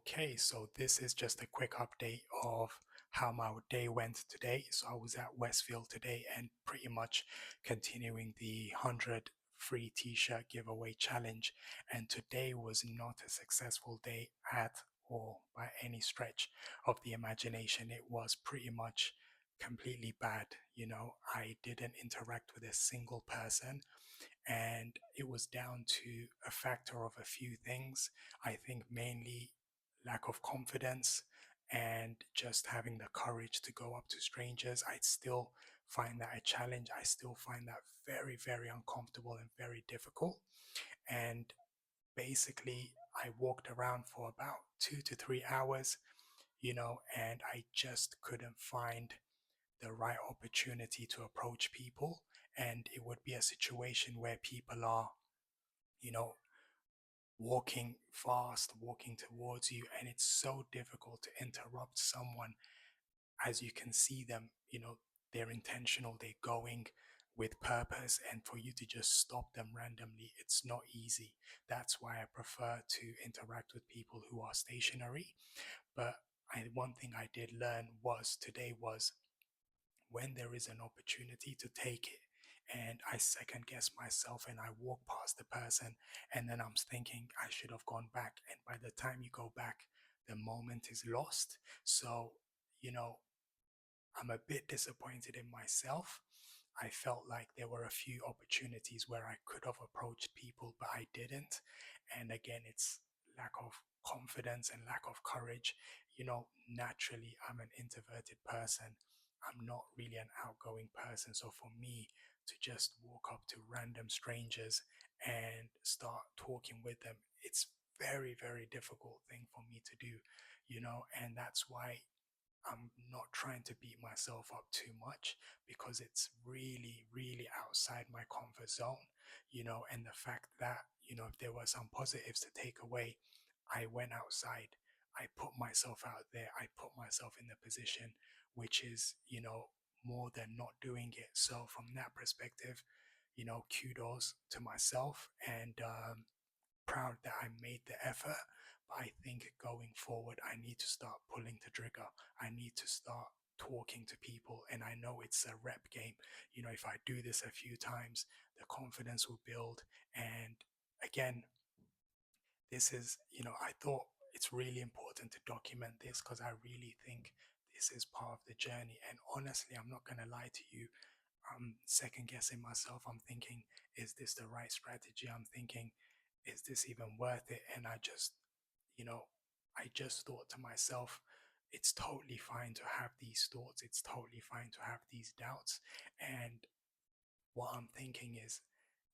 Okay, so this is just a quick update of how my day went today. So I was at Westfield today and pretty much continuing the 100 free t-shirt giveaway challenge. And today was not a successful day at all by any stretch of the imagination. It was pretty much completely bad. I didn't interact with a single person, and it was down to a factor of a few things. I think mainly lack of confidence and just having the courage to go up to strangers. I still find that a challenge. I still find that very, very uncomfortable and very difficult. And basically, I walked around for about 2 to 3 hours, and I just couldn't find the right opportunity to approach people. And it would be a situation where people are, you know, walking fast, walking towards you, and it's so difficult to interrupt someone as you can see them, they're intentional, they're going with purpose, and for you to just stop them randomly, it's not easy. That's why I prefer to interact with people who are stationary. But one thing I did learn was today was when there is an opportunity to take it, and I second guess myself and I walk past the person, and then I'm thinking I should have gone back, and by the time you go back, the moment is lost. So, you know I'm a bit disappointed in myself. I felt like there were a few opportunities where I could have approached people, but I didn't. And again, it's lack of confidence and lack of courage. Naturally, I'm an introverted person. I'm not really an outgoing person. So for me to just walk up to random strangers and start talking with them, it's very, very difficult thing for me to do, and that's why I'm not trying to beat myself up too much, because it's really, really outside my comfort zone, and the fact that, if there were some positives to take away, I went outside, I put myself out there, I put myself in the position, which is, more than not doing it. So from that perspective, kudos to myself, and proud that I made the effort. But I think going forward, I need to start pulling the trigger. I need to start talking to people. And I know it's a rep game. If I do this a few times, the confidence will build. And again, I thought it's really important to document this because I really think this is part of the journey. And honestly, I'm not going to lie to you. I'm second guessing myself. I'm thinking, is this the right strategy? I'm thinking, is this even worth it? And you know, I just thought to myself, it's totally fine to have these thoughts. It's totally fine to have these doubts. And what I'm thinking is,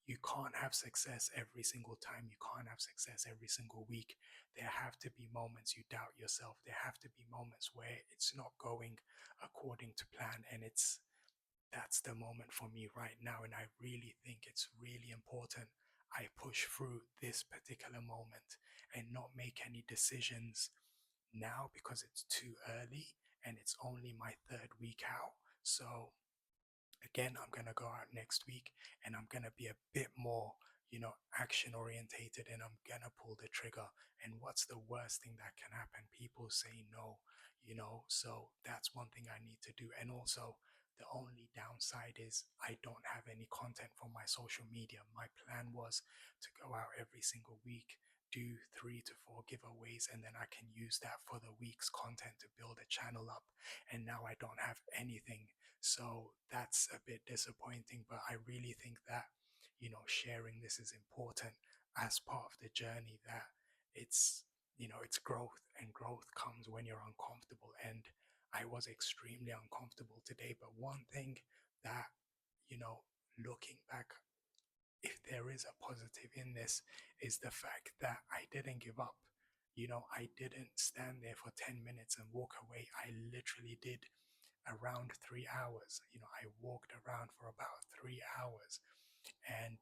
you can't have success every single time. You can't have success every single week. There have to be moments you doubt yourself. There have to be moments where it's not going according to plan. And that's the moment for me right now. And I really think it's really important I push through this particular moment and not make any decisions now because it's too early and it's only my third week out. So again, I'm going to go out next week and I'm going to be a bit more, action orientated, and I'm going to pull the trigger. And what's the worst thing that can happen? People say no. So that's one thing I need to do. And also, the only downside is I don't have any content for my social media. My plan was to go out every single week, do 3 to 4 giveaways, and then I can use that for the week's content to build a channel up. And now I don't have anything, so that's a bit disappointing, but I really think that, sharing this is important as part of the journey, that it's growth, and growth comes when you're uncomfortable. And I was extremely uncomfortable today. But one thing that, you know, looking back, if there is a positive in this, is the fact that I didn't give up. I didn't stand there for 10 minutes and walk away. I literally did around 3 hours. I walked around for about 3 hours. And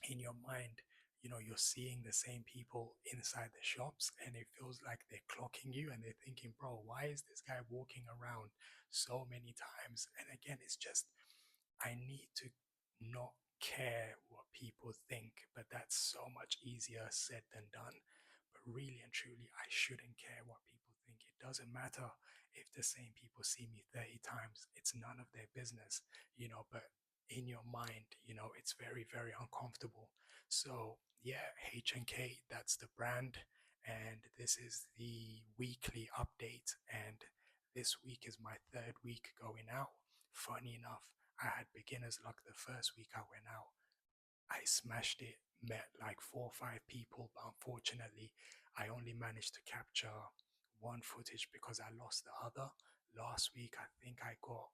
in your mind, you're seeing the same people inside the shops, and it feels like they're clocking you and they're thinking, bro, why is this guy walking around so many times? And again, it's just, I need to not care what people think, but that's so much easier said than done. But really and truly, I shouldn't doesn't matter if the same people see me 30 times, it's none of their business, but in your mind, it's very, very uncomfortable. So yeah, H&K, that's the brand. And this is the weekly update. And this week is my third week going out. Funny enough, I had beginner's luck the first week I went out. I smashed it, met like 4 or 5 people, but unfortunately, I only managed to capture one footage because I lost the other. Last week, I think I got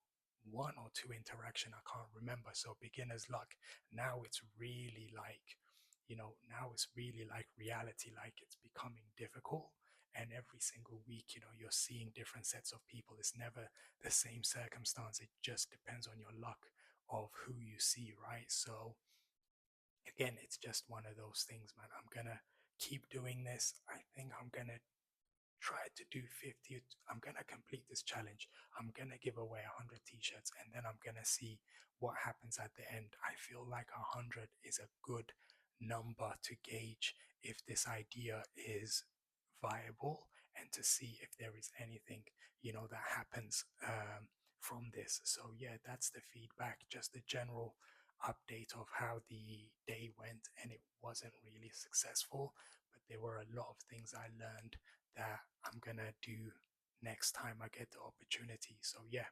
1 or 2 interaction. I can't remember. So beginner's luck. Now it's really like, now it's really like reality. Like it's becoming difficult. And every single week, you're seeing different sets of people. It's never the same circumstance. It just depends on your luck of who you see, right? So again, it's just one of those things, man. I'm gonna keep doing this. I think I'm gonna try to do 50. I'm gonna complete this challenge. I'm gonna give away 100 t-shirts, and then I'm gonna see what happens at the end. I feel like 100 is a good number to gauge if this idea is viable, and to see if there is anything that happens from this. So yeah, that's the feedback, just the general update of how the day went. And it wasn't really successful, but there were a lot of things I learned that I'm gonna do next time I get the opportunity. So yeah,